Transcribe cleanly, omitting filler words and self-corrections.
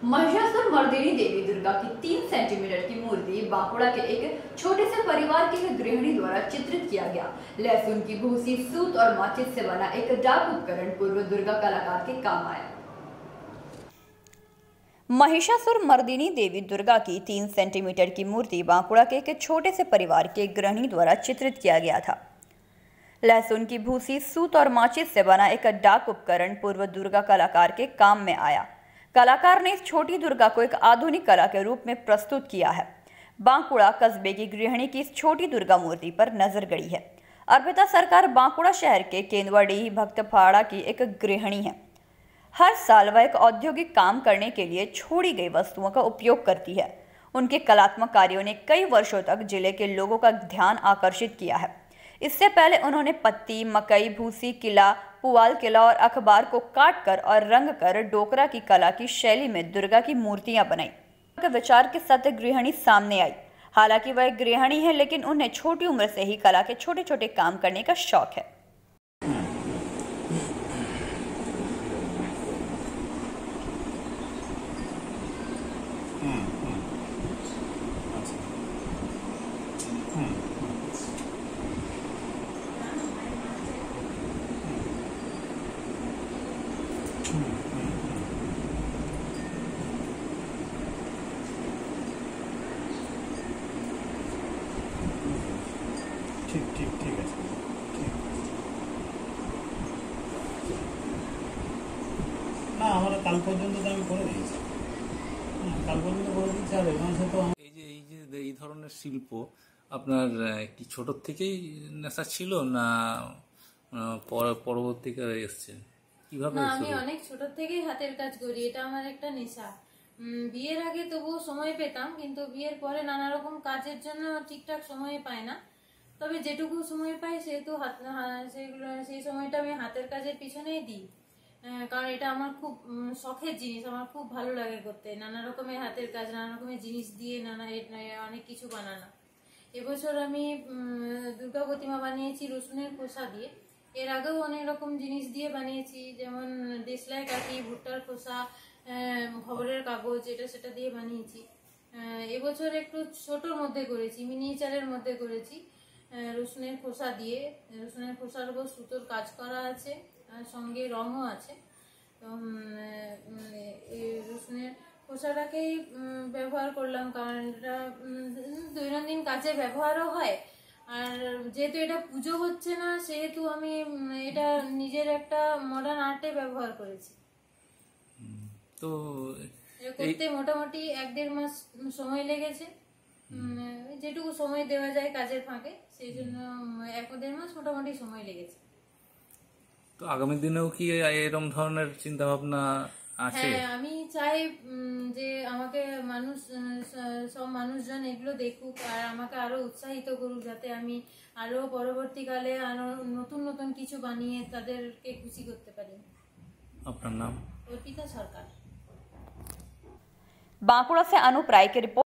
महिषासुर मर्दिनी देवी दुर्गा की 3 सेंटीमीटर की मूर्ति बांकुड़ा के एक छोटे से परिवार की गृहिणी द्वारा चित्रित किया गया। लहसुन की भूसी, सूत और माचिस से बना एक डाक उपकरण पूर्व दुर्गा कलाकार के काम आया। महिषासुर मर्दिनी देवी दुर्गा की 3 सेंटीमीटर की मूर्ति बांकुड़ा के एक छोटे से परिवार के गृहिणी द्वारा चित्रित किया गया था। लहसुन की भूसी, सूत और माचिस से बना एक डाक उपकरण पूर्व दुर्गा कलाकार के काम में आया। कलाकार ने इस छोटी दुर्गा को एक आधुनिक कला के रूप में प्रस्तुत किया है। बांकुड़ा कस्बे की गृहिणी की इस छोटी दुर्गा मूर्ति पर नजर गड़ी है। अर्पिता सरकार बांकुड़ा शहर के केंदुआडीह भक्तपाड़ा की एक गृहिणी है। हर साल वह एक औद्योगिक काम करने के लिए छोड़ी गई वस्तुओं का उपयोग करती है। उनके कलात्मक कार्यों ने कई वर्षों तक जिले के लोगों का ध्यान आकर्षित किया है। इससे पहले उन्होंने पत्ती, मकई, भूसी, किला, पुआल किला और अखबार को काट कर और रंग कर डोकरा की कला की शैली में दुर्गा की मूर्तियां बनाई। विचार के साथ गृहिणी सामने आई। हालांकि वह गृहिणी है, लेकिन उन्हें छोटी उम्र से ही कला के छोटे छोटे काम करने का शौक है। ঠিক ঠিক ঠিক আছে ঠিক না আমরা কাল পর্যন্ত তো আমি করে দিয়েছি কাল পর্যন্ত করে দিচ্ছি আর এমাসে তো এই ধরনের শিল্প আপনার কি ছোট থেকেই নেশা ছিল না পরবর্তীকালে এসেছে কিভাবে? না, আমি অনেক ছোট থেকেই হাতের কাজ করি, এটা আমার একটা নেশা। বিয়ের আগে তবুও সময় পেতাম, কিন্তু বিয়ের পরে নানা রকম কাজের জন্য ঠিকঠাক সময় পাই না। তবে যেটুকু সময় পাই সেহেতু সেই সময়টা আমি হাতের কাজের পিছনেই দিই, কারণ এটা আমার খুব শখের জিনিস, আমার খুব ভালো লাগে করতে। নানা রকমের হাতের কাজ, নানা রকমের জিনিস দিয়ে অনেক কিছু বানানো। এবছর আমি দুর্গা প্রতিমা বানিয়েছি রসুনের খোসা দিয়ে। এর আগেও অনেক রকম জিনিস দিয়ে বানিয়েছি, যেমন দেশলাই কাঠি, ভুট্টার খোসা, খবরের কাগজ, এটা সেটা দিয়ে বানিয়েছি। এবছর একটু ছোটোর মধ্যে করেছি, মিনিয়েচারের মধ্যে করেছি, রসুনের খোসা দিয়ে। রসুনের খোসার উপর সুতোর কাজ করা আছে, আর সঙ্গে রঙও আছে। তো রসুনের খোসাটাকেই ব্যবহার করলাম, কারণ এটা দৈনন্দিন কাজে ব্যবহারও হয়। আর যেহেতু এটা পুজো হচ্ছে না, সেহেতু আমি এটা নিজের একটা মডার্ন আর্টে ব্যবহার করেছি। তো করতে মোটামুটি 1-1.5 মাস সময় লেগেছে, যেটুকু সময় দেওয়া যায় কাজের ফাঁকে, সেই জন্য 1-1.5 মাস মোটামুটি সময় লেগেছে। তো আগামী দিনেও কি এরকম ধরনের চিন্তা ভাবনা আছে? হ্যাঁ, আমি চাই যে আমাকে সব মানুষজন এগুলো দেখুক আর আমাকে আরো উৎসাহিত করুক, যাতে আমি আরো পরবর্তীকালে আরো নতুন নতুন কিছু বানিয়ে তাদেরকে খুশি করতে পারি। আপনার নাম? अर्पिता सरकार। बांकुड़ा से अनूप राय की रिपोर्ट।